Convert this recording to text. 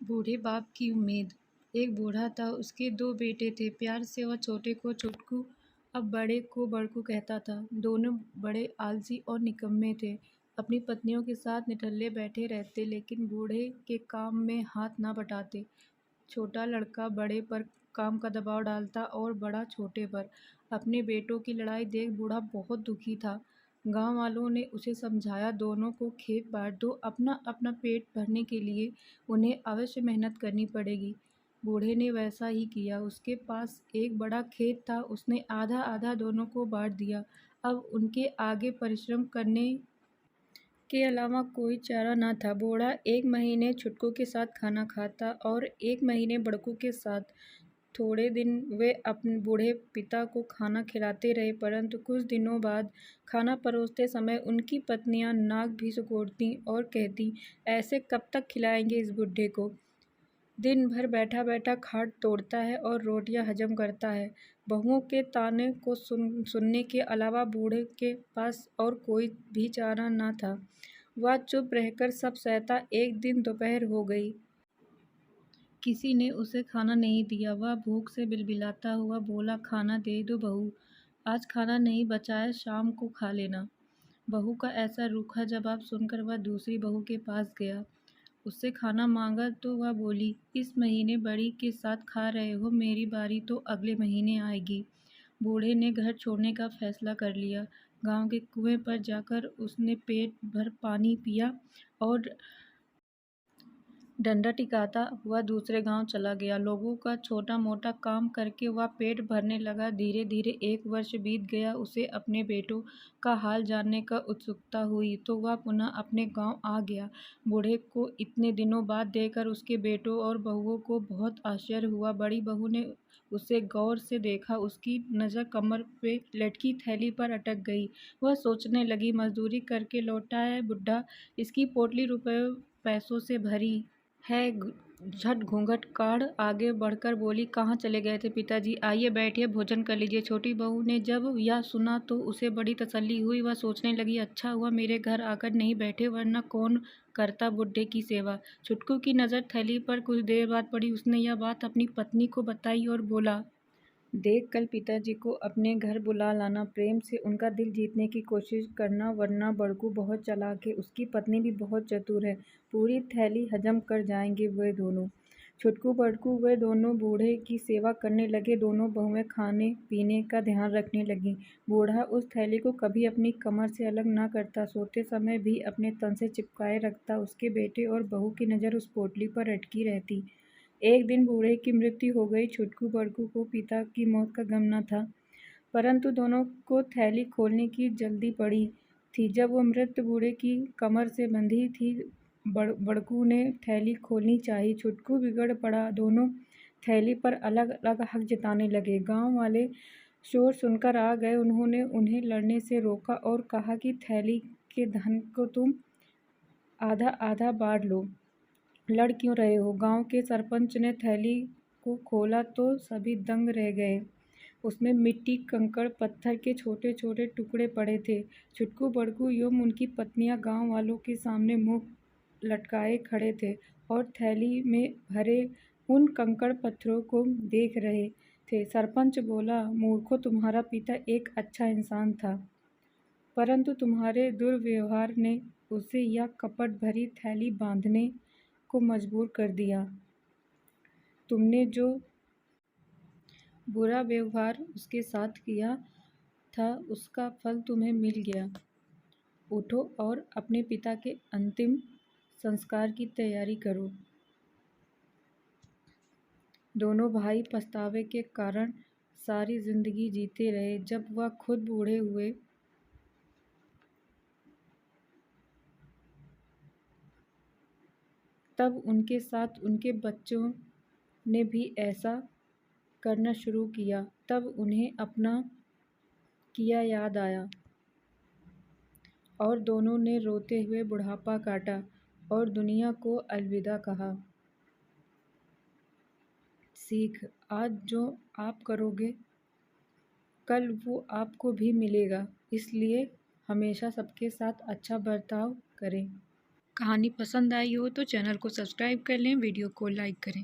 बूढ़े बाप की उम्मीद। एक बूढ़ा था, उसके दो बेटे थे। प्यार से वह छोटे को छुटकू, अब बड़े को बड़कू कहता था। दोनों बड़े आलसी और निकम्मे थे। अपनी पत्नियों के साथ निठल्ले बैठे रहते, लेकिन बूढ़े के काम में हाथ ना बटाते। छोटा लड़का बड़े पर काम का दबाव डालता और बड़ा छोटे पर। अपने बेटों की लड़ाई देख बूढ़ा बहुत दुखी था। गांव वालों ने उसे समझाया, दोनों को खेत बांट दो, अपना अपना पेट भरने के लिए उन्हें अवश्य मेहनत करनी पड़ेगी। बूढ़े ने वैसा ही किया। उसके पास एक बड़ा खेत था, उसने आधा आधा दोनों को बांट दिया। अब उनके आगे परिश्रम करने के अलावा कोई चारा न था। बूढ़ा एक महीने छुटकू के साथ खाना खाता और एक महीने बड़कू के साथ। थोड़े दिन वे अपने बूढ़े पिता को खाना खिलाते रहे, परंतु कुछ दिनों बाद खाना परोसते समय उनकी पत्नियां नाक भी सिकोड़ती और कहती, ऐसे कब तक खिलाएंगे इस बुढ़े को। दिन भर बैठा बैठा खाट तोड़ता है और रोटियां हजम करता है। बहुओं के ताने को सुनने के अलावा बूढ़े के पास और कोई भी चारा न था। वह चुप रहकर सब सहता। एक दिन दोपहर हो गई। किसी ने उसे खाना नहीं दिया। वह भूख से बिलबिलाता हुआ बोला, खाना दे दो बहू, आज खाना नहीं बचा है, शाम को खा लेना। बहू का ऐसा रूखा जवाब सुनकर वह दूसरी बहू के पास गया। उससे खाना मांगा तो वह बोली, इस महीने बड़ी के साथ खा रहे हो, मेरी बारी तो अगले महीने आएगी। बूढ़े ने घर छोड़ने का फैसला कर लिया। गांव के कुएं पर जाकर उसने पेट भर पानी पिया और डंडा टिकाता हुआ दूसरे गांव चला गया। लोगों का छोटा मोटा काम करके वह पेट भरने लगा। धीरे धीरे एक वर्ष बीत गया। उसे अपने बेटों का हाल जानने का उत्सुकता हुई तो वह पुनः अपने गांव आ गया। बूढ़े को इतने दिनों बाद देखकर उसके बेटों और बहुओं को बहुत आश्चर्य हुआ। बड़ी बहू ने उसे गौर से देखा। उसकी नज़र कमर पे लटकी थैली पर अटक गई। वह सोचने लगी, मजदूरी करके लौटा है बुढ़ा, इसकी पोटली रुपए पैसों से भरी है। झट घूंघट काढ़ आगे बढ़कर बोली, कहाँ चले गए थे पिताजी, आइए बैठिए, भोजन कर लीजिए। छोटी बहू ने जब यह सुना तो उसे बड़ी तसल्ली हुई। वह सोचने लगी, अच्छा हुआ मेरे घर आकर नहीं बैठे, वरना कौन करता बुढ़े की सेवा। छुटकू की नज़र थैली पर कुछ देर बाद पड़ी। उसने यह बात अपनी पत्नी को बताई और बोला, देख कल पिताजी को अपने घर बुला लाना, प्रेम से उनका दिल जीतने की कोशिश करना, वरना बड़कू बहुत चालाक है, उसकी पत्नी भी बहुत चतुर है, पूरी थैली हजम कर जाएंगे वे दोनों। छुटकू बड़कू वे दोनों बूढ़े की सेवा करने लगे। दोनों बहुएं खाने पीने का ध्यान रखने लगीं। बूढ़ा उस थैली को कभी अपनी कमर से अलग ना करता, सोते समय भी अपने तन से चिपकाए रखता। उसके बेटे और बहू की नज़र उस पोटली पर अटकी रहती। एक दिन बूढ़े की मृत्यु हो गई। छुटकू बड़कू को पिता की मौत का गम न था, परंतु दोनों को थैली खोलने की जल्दी पड़ी थी। जब वो मृत बूढ़े की कमर से बंधी थी, बड़कू ने थैली खोलनी चाहिए। छुटकू बिगड़ पड़ा। दोनों थैली पर अलग अलग हक जताने लगे। गांव वाले शोर सुनकर आ गए। उन्होंने उन्हें लड़ने से रोका और कहा कि थैली के धन को तुम आधा आधा बांट लो, लड़ क्यों रहे हो। गांव के सरपंच ने थैली को खोला तो सभी दंग रह गए। उसमें मिट्टी, कंकड़, पत्थर के छोटे छोटे टुकड़े पड़े थे। छुटकू बड़कू एवं उनकी पत्नियां गांव वालों के सामने मुंह लटकाए खड़े थे और थैली में भरे उन कंकड़ पत्थरों को देख रहे थे। सरपंच बोला, मूर्खों, तुम्हारा पिता एक अच्छा इंसान था, परंतु तुम्हारे दुर्व्यवहार ने उसे यह कपट भरी थैली बांधने को मजबूर कर दिया। तुमने जो बुरा व्यवहार उसके साथ किया था, उसका फल तुम्हें मिल गया। उठो और अपने पिता के अंतिम संस्कार की तैयारी करो। दोनों भाई पछतावे के कारण सारी जिंदगी जीते रहे। जब वह खुद बूढ़े हुए तब उनके साथ उनके बच्चों ने भी ऐसा करना शुरू किया। तब उन्हें अपना किया याद आया और दोनों ने रोते हुए बुढ़ापा काटा और दुनिया को अलविदा कहा। सीख, आज जो आप करोगे कल वो आपको भी मिलेगा, इसलिए हमेशा सबके साथ अच्छा बर्ताव करें। कहानी पसंद आई हो तो चैनल को सब्सक्राइब कर लें, वीडियो को लाइक करें।